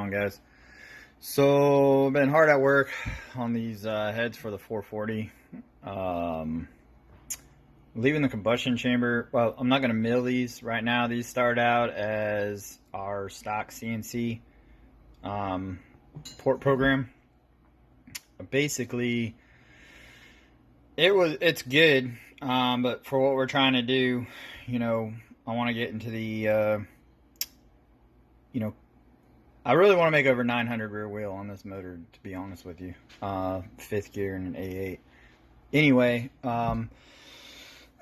on, guys? So, been hard at work on these heads for the 440. Leaving the combustion chamber. Well, I'm not going to mill these right now. These start out as our stock CNC port program. Basically, it's good, but for what we're trying to do, I want to get into the I really want to make over 900 rear wheel on this motor, to be honest with you. Fifth gear and an A8. Anyway,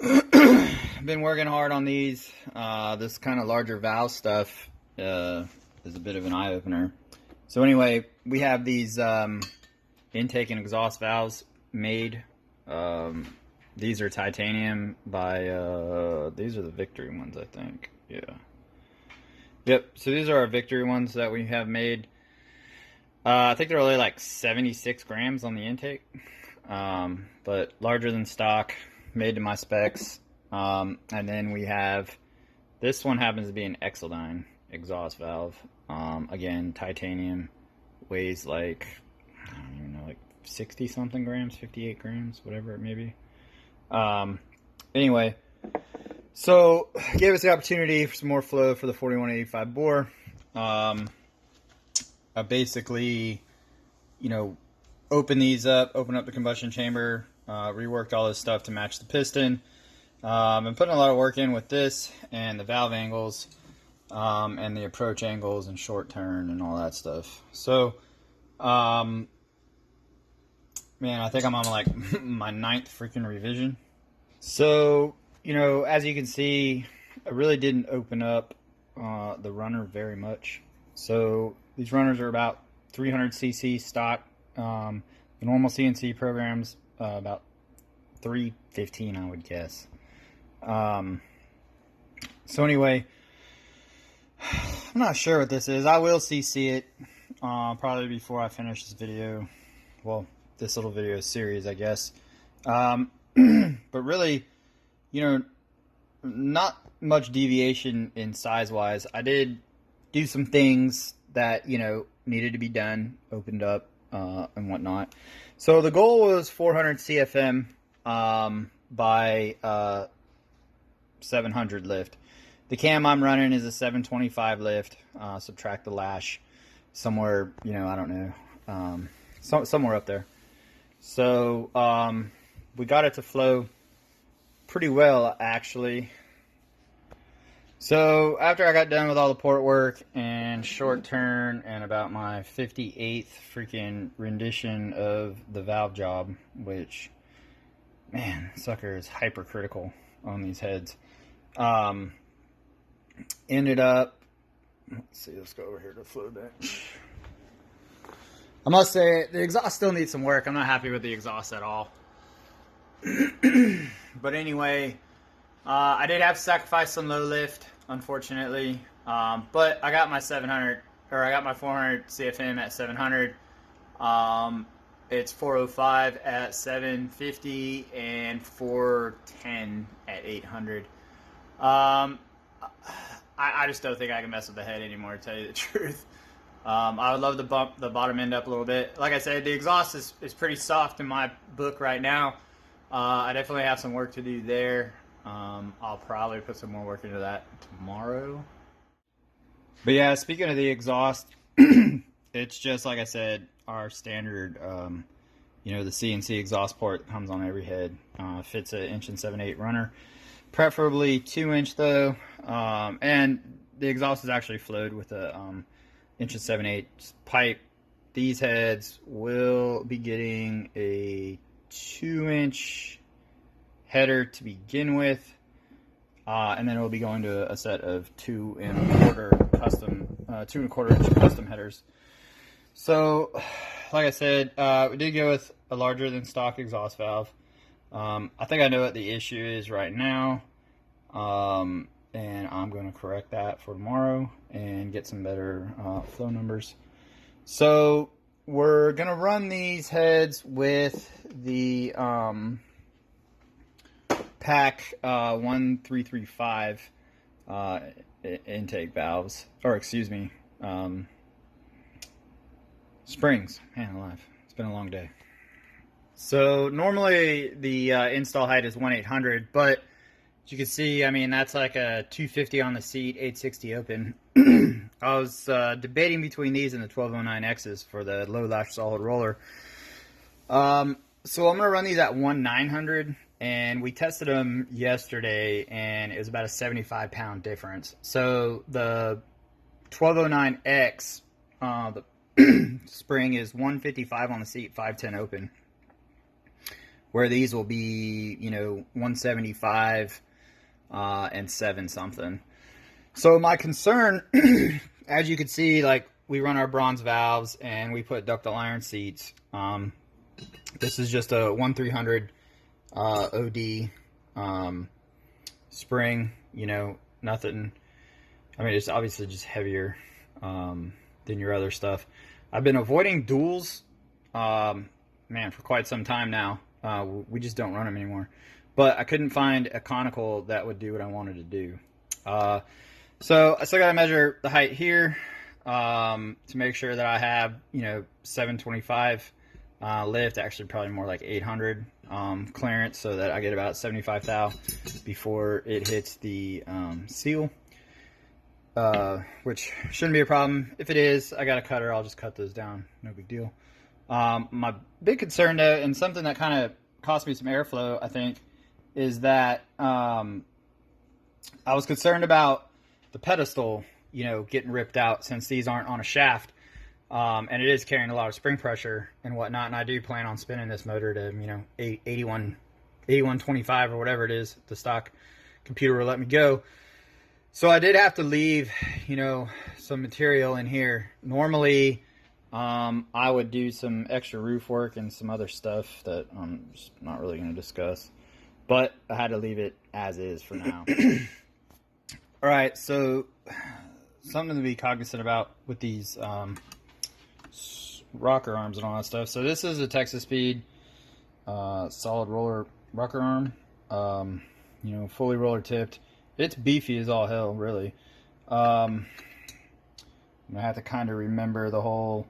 been working hard on these. This kind of larger valve stuff is a bit of an eye-opener. So anyway, we have these intake and exhaust valves made. These are titanium by, these are the Victory ones, I think. Yeah. Yep, so these are our Victory ones that we have made. I think they're only like 76 grams on the intake, but larger than stock, made to my specs. And then we have, this one happens to be an Exodyne exhaust valve. Again, titanium, weighs like, I don't even know, like 60 something grams, 58 grams, whatever it may be. Anyway, so gave us the opportunity for some more flow for the 4185 bore. I basically, open these up, open up the combustion chamber, reworked all this stuff to match the piston. Been putting a lot of work in with this and the valve angles, and the approach angles and short turn and all that stuff. So, man, I think I'm on like my 9th freaking revision. So, as you can see, I really didn't open up the runner very much. So these runners are about 300 cc stock. The normal CNC programs about 315, I would guess. So anyway, I'm not sure what this is. I will CC it probably before I finish this video. Well, this little video series, I guess. But really, not much deviation in size-wise. I did do some things that, needed to be done, opened up, and whatnot. So the goal was 400 CFM by 700 lift. The cam I'm running is a 725 lift. Subtract the lash somewhere, I don't know, somewhere up there. So we got it to flow pretty well, actually. So after I got done with all the port work and short turn and about my 58th freaking rendition of the valve job, which, man, sucker is hypercritical on these heads. Ended up, let's see, let's go over here to the flow bench. I must say, the exhaust still needs some work. I'm not happy with the exhaust at all. But anyway, I did have to sacrifice some low lift, unfortunately. But I got my 700, or I got my 400 CFM at 700. It's 405 at 750 and 410 at 800. I just don't think I can mess with the head anymore, to tell you the truth. I would love to bump the bottom end up a little bit. Like I said, the exhaust is pretty soft in my book right now. I definitely have some work to do there. I'll probably put some more work into that tomorrow. But yeah, speaking of the exhaust, it's just like I said, our standard, the CNC exhaust port that comes on every head. Fits an 1 7/8 runner, preferably 2-inch though. And the exhaust is actually flowed with a 1 7/8 pipe. These heads will be getting a 2-inch header to begin with, and then it will be going to a set of 2 1/4 custom 2 1/4 inch custom headers. So like I said, we did go with a larger than stock exhaust valve. I think I know what the issue is right now, and I'm going to correct that for tomorrow and get some better flow numbers. So we're going to run these heads with the pack 1335 intake valves, or excuse me, Springs, man alive, it's been a long day. So normally the install height is 1/800, but as you can see, I mean, that's like a 250 on the seat, 860 open. I was debating between these and the 1209Xs for the low lash solid roller. So I'm going to run these at 1/900, and we tested them yesterday, and it was about a 75 pound difference. So the 1209X, the spring is 155 on the seat, 510 open, where these will be, you know, 175 and 7 something. So my concern, as you can see, like, we run our bronze valves and we put ductile iron seats. This is just a 1300 OD spring, you know, nothing. I mean, it's obviously just heavier than your other stuff. I've been avoiding duals, man, for quite some time now. We just don't run them anymore. But I couldn't find a conical that would do what I wanted to do. So I still got to measure the height here to make sure that I have, you know, 725 lift, actually probably more like 800 clearance, so that I get about 75 thou before it hits the seal, which shouldn't be a problem. If it is, I got a cutter, I'll just cut those down, no big deal. My big concern though, and something that kind of cost me some airflow, I think, is that I was concerned about the pedestal, you know, getting ripped out, since these aren't on a shaft, and it is carrying a lot of spring pressure and whatnot. And I do plan on spinning this motor to, you know, 8125 or whatever it is the stock computer will let me go. So I did have to leave, you know, some material in here. Normally, I would do some extra roof work and some other stuff that I'm just not really going to discuss, but I had to leave it as is for now. All right, so something to be cognizant about with these rocker arms and all that stuff. So this is a Texas Speed solid roller rocker arm, you know, fully roller tipped. It's beefy as all hell, really. I'm gonna have to kind of remember the whole,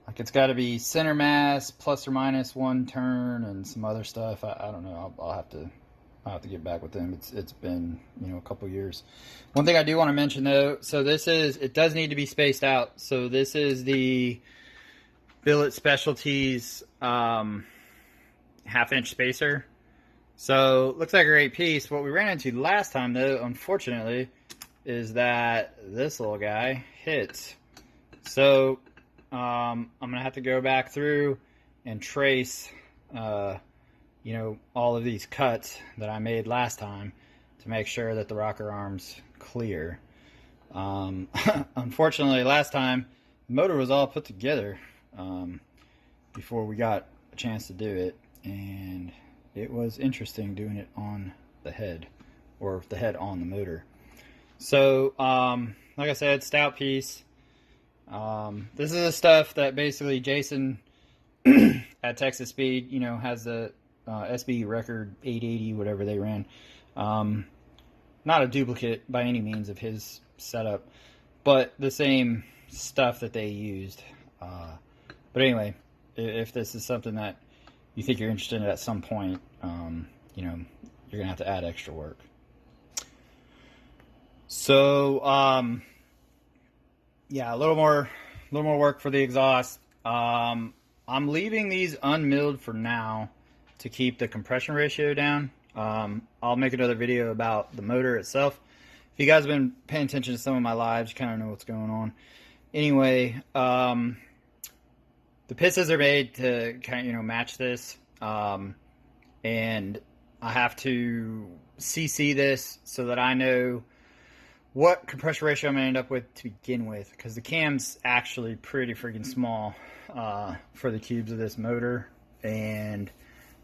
like, it's got to be center mass plus or minus 1 turn and some other stuff. I don't know. I'll have to get back with them. It's been, you know, a couple years. One thing I do want to mention though, so it does need to be spaced out. So this is the Billet Specialties half-inch spacer. So looks like a great piece. What we ran into last time though, unfortunately, is that this little guy hits. So I'm gonna have to go back through and trace you know, all of these cuts that I made last time to make sure that the rocker arm's clear. Unfortunately, last time the motor was all put together before we got a chance to do it, and it was interesting doing it on the head, or the head on the motor. So like I said, stout piece. This is the stuff that basically Jason at Texas Speed, you know, has the SB record 880, whatever they ran. Not a duplicate by any means of his setup, but the same stuff that they used. But anyway, if this is something that you think you're interested in at some point, you know, you're gonna have to add extra work. So yeah, a little more work for the exhaust. I'm leaving these unmilled for now to keep the compression ratio down. I'll make another video about the motor itself. If you guys have been paying attention to some of my lives, you kind of know what's going on. Anyway, the pistons are made to kind of, you know, match this, and I have to CC this so that I know what compression ratio I'm going to end up with to begin with, because the cam's actually pretty freaking small for the cubes of this motor, and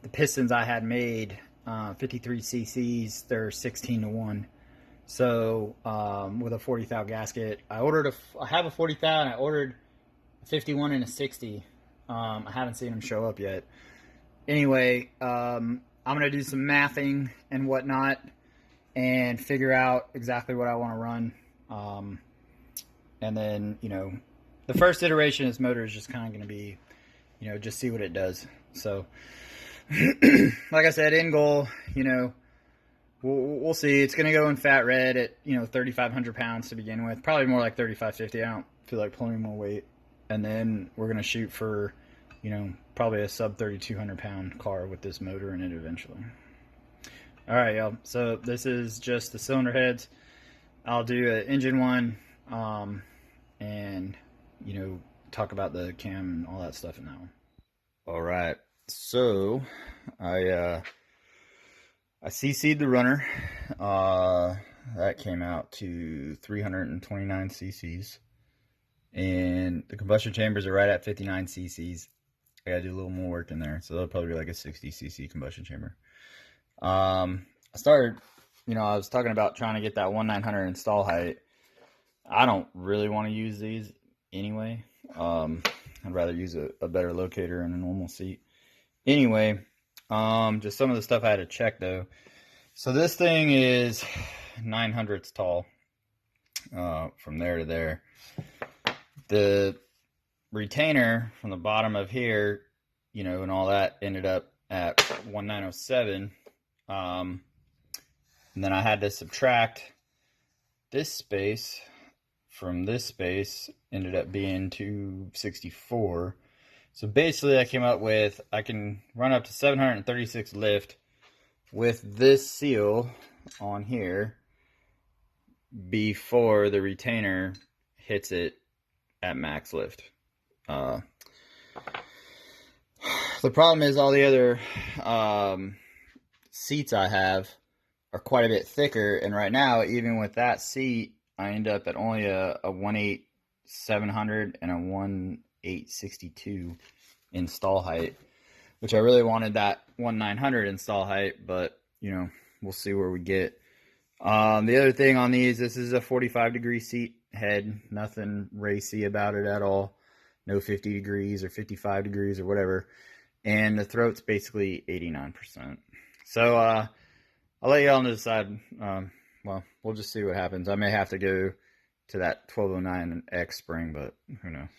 the pistons I had made, 53 cc's, they're 16:1. So with a 40 thou gasket, I have a 40 thou, and I ordered a 51 and a 60. I haven't seen them show up yet. Anyway, I'm gonna do some mathing and whatnot and figure out exactly what I want to run, and then, you know, the first iteration of this motor is just kind of going to be, just see what it does. So, like I said, end goal, we'll see. It's going to go in fat red at, 3,500 pounds to begin with. Probably more like 3,550. I don't feel like pulling more weight. And then we're going to shoot for, probably a sub 3,200 pound car with this motor in it eventually. All right, y'all. So this is just the cylinder heads. I'll do an engine one, and, talk about the cam and all that stuff in that one. All right. So I CC'd the runner. That came out to 329 cc's. And the combustion chambers are right at 59 cc's. I gotta do a little more work in there. So that'll probably be like a 60 cc combustion chamber. I started, I was talking about trying to get that 1/900 install height. I don't really want to use these anyway. I'd rather use a better locator and a normal seat. Anyway, just some of the stuff I had to check though. So this thing is 9/100 tall, from there to there. The retainer from the bottom of here, and all that ended up at 1/907. And then I had to subtract this space from this space, ended up being 264. So basically I came up with, I can run up to 736 lift with this seal on here before the retainer hits it at max lift. The problem is all the other seats I have are quite a bit thicker, and right now, even with that seat, I end up at only a 1.8-700 and a 1.862 install height, which I really wanted that 1/900 install height, but we'll see where we get. The other thing on these, this is a 45-degree seat head, nothing racy about it at all. No 50 degrees or 55 degrees or whatever, and the throat's basically 89%. So I'll let y'all decide. Well, we'll just see what happens. I may have to go to that 1209X spring, but who knows.